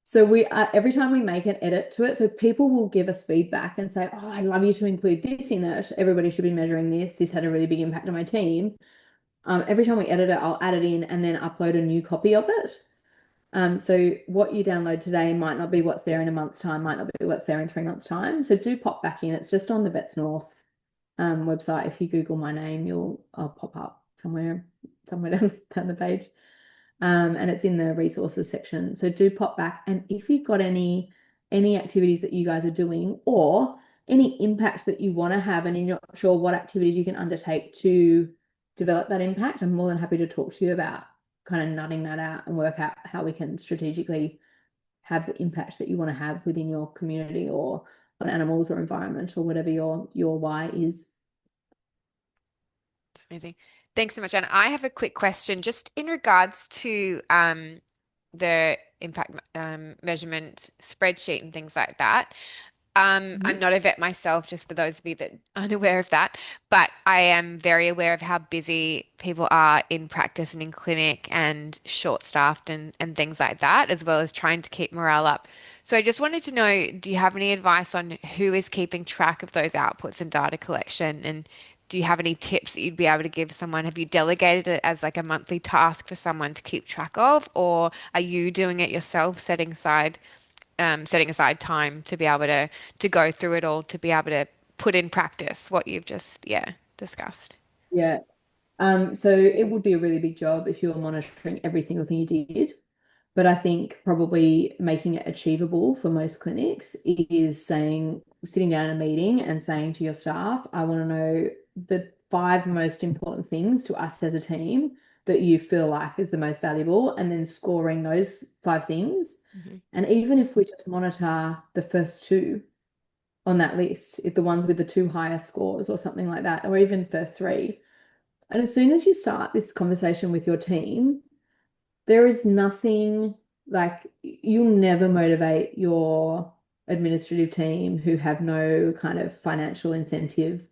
So every time we make an edit to it, so people will give us feedback and say, oh, I'd love you to include this in it. Everybody should be measuring this. This had a really big impact on my team. Every time we edit it, I'll add it in and then upload a new copy of it. So what you download today might not be what's there in a month's time, might not be what's there in 3 months' time. So do pop back in. It's just on the Vets North website. If you Google my name, I'll pop up somewhere down the page. And it's in the resources section. So do pop back. And if you've got any activities that you guys are doing or any impact that you want to have and you're not sure what activities you can undertake to develop that impact, I'm more than happy to talk to you about kind of nutting that out and work out how we can strategically have the impact that you want to have within your community or on animals or environment or whatever your why is. It's amazing. Thanks so much, Anna. I have a quick question just in regards to the impact measurement spreadsheet and things like that. I'm not a vet myself, just for those of you that aren't aware of that, but I am very aware of how busy people are in practice and in clinic and short-staffed and things like that, as well as trying to keep morale up. So I just wanted to know, do you have any advice on who is keeping track of those outputs and data collection? And do you have any tips that you'd be able to give someone? Have you delegated it as like a monthly task for someone to keep track of, or are you doing it yourself, setting aside time to be able to go through it all, to be able to put in practice what you've just, yeah, discussed? Yeah. So it would be a really big job if you were monitoring every single thing you did. But I think probably making it achievable for most clinics is sitting down in a meeting and saying to your staff, I want to know the 5 most important things to us as a team that you feel like is the most valuable, and then scoring those 5 things. Mm-hmm. And even if we just monitor the first 2 on that list, if the ones with the 2 highest scores or something like that, or even first 3. And as soon as you start this conversation with your team, there is nothing like you'll never motivate your administrative team who have no kind of financial incentive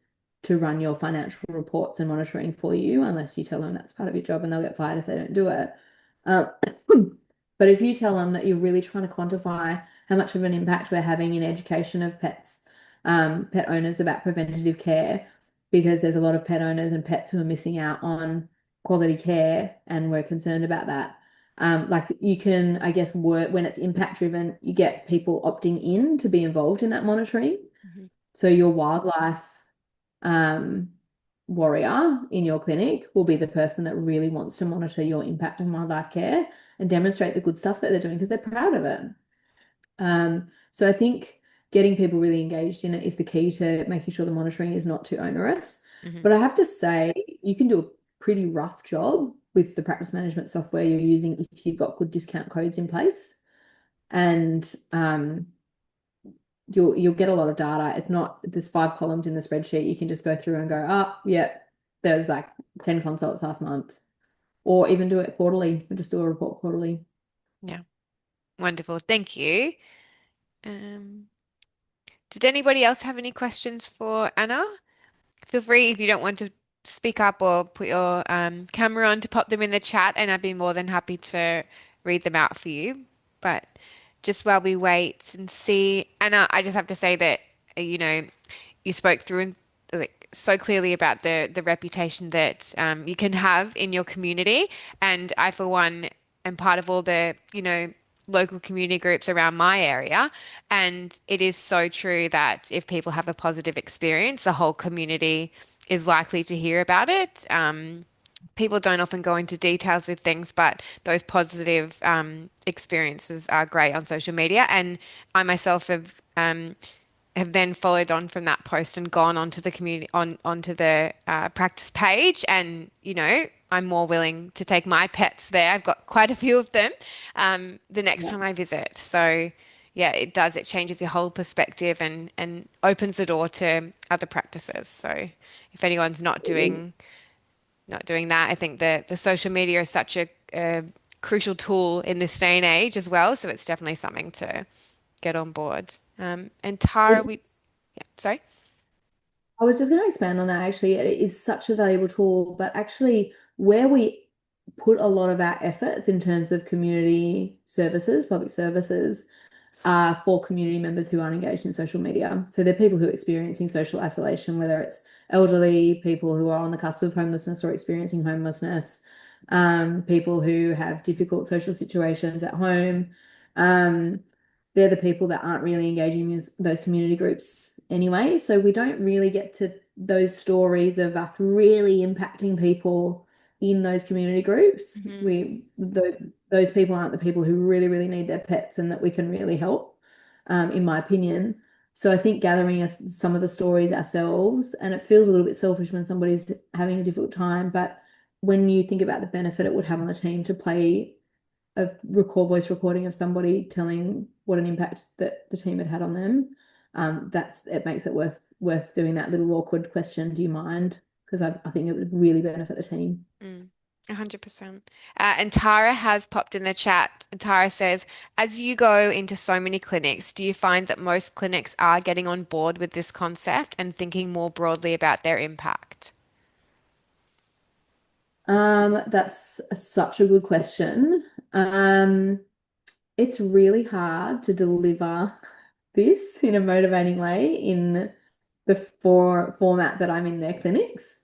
to run your financial reports and monitoring for you unless you tell them that's part of your job and they'll get fired if they don't do it. Um, but if you tell them that you're really trying to quantify how much of an impact we're having in education of pets, pet owners about preventative care, because there's a lot of pet owners and pets who are missing out on quality care, and we're concerned about that. Like you can, I guess, work when it's impact driven, you get people opting in to be involved in that monitoring. Mm-hmm. So your wildlife um, warrior in your clinic will be the person that really wants to monitor your impact on wildlife care and demonstrate the good stuff that they're doing because they're proud of it. So I think getting people really engaged in it is the key to making sure the monitoring is not too onerous. Mm-hmm. But I have to say, you can do a pretty rough job with the practice management software you're using if you've got good discount codes in place. And you'll get a lot of data. It's not, there's 5 columns in the spreadsheet. You can just go through and go, yeah, there's like 10 consults last month. Or even do it quarterly, or just do a report quarterly. Yeah. Wonderful. Thank you. Did anybody else have any questions for Anna? Feel free if you don't want to speak up or put your camera on to pop them in the chat, and I'd be more than happy to read them out for you. But just while we wait and see, Anna, I just have to say that you spoke through and like so clearly about the reputation that you can have in your community, and I, for one, am part of all the local community groups around my area. And it is so true that if people have a positive experience, the whole community is likely to hear about it. People don't often go into details with things, but those positive experiences are great on social media. And I myself have then followed on from that post and gone onto the community onto the practice page, and I'm more willing to take my pets there. I've got quite a few of them the next Yeah. time I visit. So yeah, it does. It changes your whole perspective and opens the door to other practices. So if anyone's not doing that, I think the social media is such a crucial tool in this day and age as well. So it's definitely something to get on board. And Tara, yeah, sorry. I was just going to expand on that actually. It is such a valuable tool, but actually, where we put a lot of our efforts in terms of community services, public services, are for community members who aren't engaged in social media. So they're people who are experiencing social isolation, whether it's elderly, people who are on the cusp of homelessness or experiencing homelessness, people who have difficult social situations at home. They're the people that aren't really engaging in those community groups anyway. So we don't really get to those stories of us really impacting people in those community groups. Those people aren't the people who really, really need their pets and that we can really help, in my opinion. So I think gathering some of the stories ourselves, and it feels a little bit selfish when somebody's having a difficult time, but when you think about the benefit it would have on the team to play a voice recording of somebody telling what an impact that the team had had on them, it makes it worth doing that little awkward question, do you mind? Because I think it would really benefit the team. 100%. And Tara has popped in the chat. Tara says, as you go into so many clinics, do you find that most clinics are getting on board with this concept and thinking more broadly about their impact? That's such a good question. It's really hard to deliver this in a motivating way in the format that I'm in their clinics.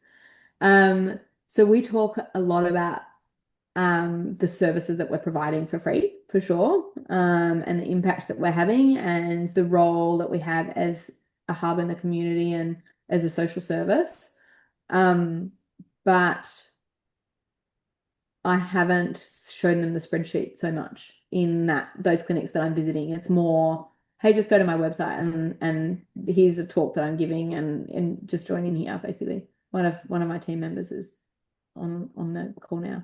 So we talk a lot about the services that we're providing for free, for sure, and the impact that we're having and the role that we have as a hub in the community and as a social service. But I haven't shown them the spreadsheet so much in those clinics that I'm visiting. It's more, hey, just go to my website and here's a talk that I'm giving and just join in here, basically. One of my team members is on the call now.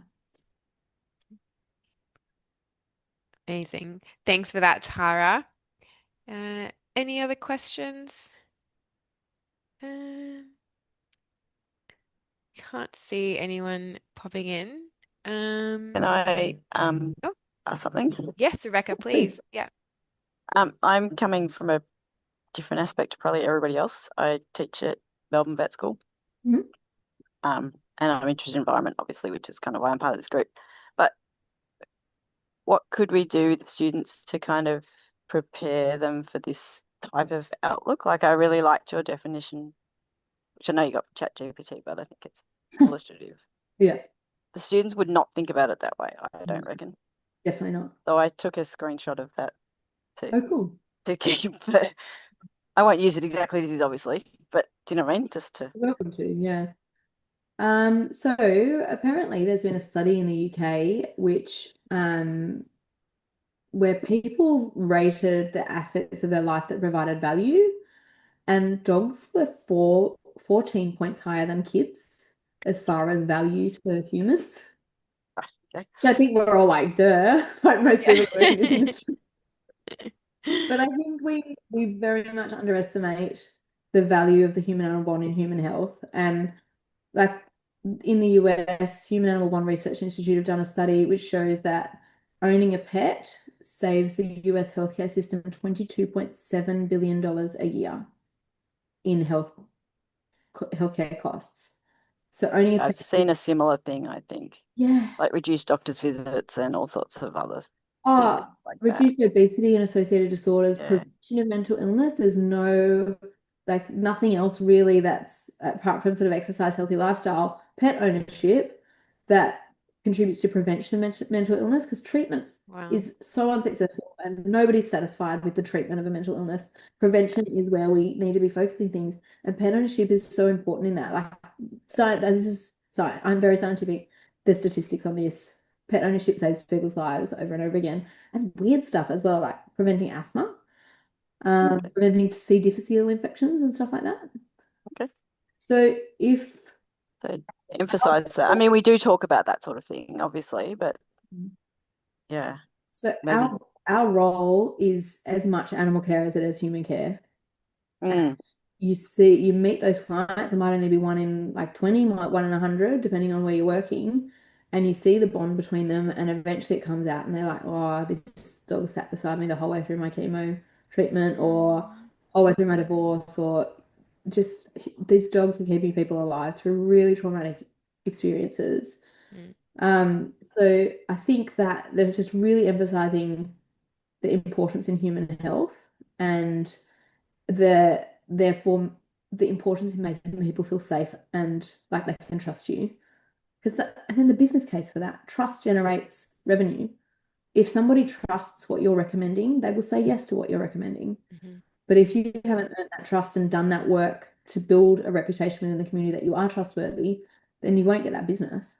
Amazing. Thanks for that, Tara. Any other questions? Can't see anyone popping in. Can I Oh, ask something? yes, Rebecca, please. Yeah. I'm coming from a different aspect to probably everybody else. I teach at Melbourne Vet School. Mhm. And I'm interested in environment, obviously, which is kind of why I'm part of this group. But what could we do with the students to kind of prepare them for this type of outlook? Like, I really liked your definition, which I know you got from ChatGPT, but I think it's illustrative. Yeah, The students would not think about it that way, I don't reckon. definitely not. So I took a screenshot of that Oh, cool. to keep. I won't use it exactly as it is, obviously, but do you know what I mean? Just to. You're welcome to, yeah. So apparently there's been a study in the UK where people rated the aspects of their life that provided value, and dogs were 14 points higher than kids as far as value to humans. Okay. So I think we're all like, duh, like most people that work in this industry. But I think we very much underestimate the value of the human animal bond in human health. And like in the US, Human Animal Bond Research Institute have done a study which shows that owning a pet saves the US healthcare system $22.7 billion a year in healthcare costs. So owning a I've pet, seen a similar thing, I think, yeah. like reduced doctors' visits and all sorts of other things Oh, like that. reduced obesity and associated disorders, Yeah. prevention of mental illness. There's no, like, nothing else really that's apart from sort of exercise, healthy lifestyle, pet ownership that contributes to prevention of mental illness because treatment Wow. is so unsuccessful and nobody's satisfied with the treatment of a mental illness. Prevention is where we need to be focusing things, and pet ownership is so important in that. Like, sorry, I'm very scientific. There's statistics on this. Pet ownership saves people's lives over and over again. And weird stuff as well, like preventing asthma, Okay. preventing C. difficile infections and stuff like that. Okay. So if So emphasize that. I mean, we do talk about that sort of thing, obviously, but yeah, so maybe. our role is as much animal care as it is human care. Mm, You meet those clients, it might only be one in like 20, might one in 100, depending on where you're working. And you see the bond between them, and eventually it comes out, and they're like, oh, this dog sat beside me the whole way through my chemo treatment, or whole way through my divorce, or just these dogs are keeping people alive through really traumatic experiences. Mm. So I think that they're just really emphasizing the importance in human health and therefore the importance in making people feel safe and like they can trust you. Because and then the business case for that, trust generates revenue. If somebody trusts what you're recommending, they will say yes to what you're recommending. Mm-hmm. But if you haven't earned that trust and done that work to build a reputation within the community that you are trustworthy, then you won't get that business.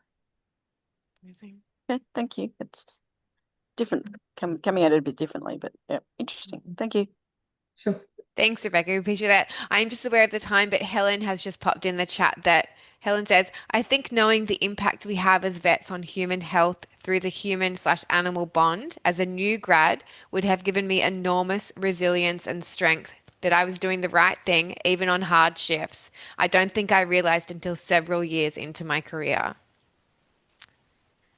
Amazing. okay, thank you. It's different, coming at it a bit differently, but yeah, interesting. Thank you. Sure. Thanks, Rebecca. We appreciate that. I'm just aware of the time, but Helen has just popped in the chat that Helen says, I think knowing the impact we have as vets on human health through the human/animal bond as a new grad would have given me enormous resilience and strength that I was doing the right thing, even on hard shifts. I don't think I realized until several years into my career.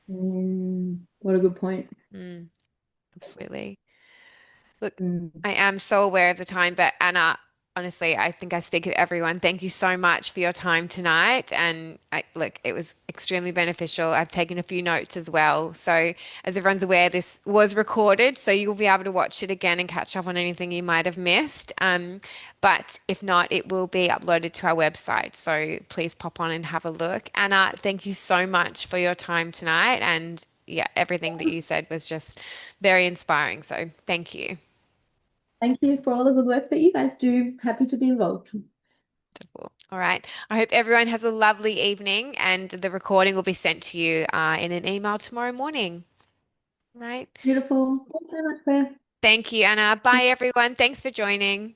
What a good point. Mm, absolutely. Look, Mm. I am so aware of the time, but Anna, honestly, I think I speak of everyone. Thank you so much for your time tonight. And look, it was extremely beneficial. I've taken a few notes as well. So, as everyone's aware, this was recorded, so you'll be able to watch it again and catch up on anything you might have missed. But if not, it will be uploaded to our website. So please pop on and have a look. Anna, thank you so much for your time tonight. And yeah, everything that you said was just very inspiring. So, thank you. Thank you for all the good work that you guys do. Happy to be involved. Wonderful. All right. I hope everyone has a lovely evening, and the recording will be sent to you in an email tomorrow morning. Right. Beautiful. Thanks very much, Claire. Thank you, Anna. Bye, everyone. Thanks for joining.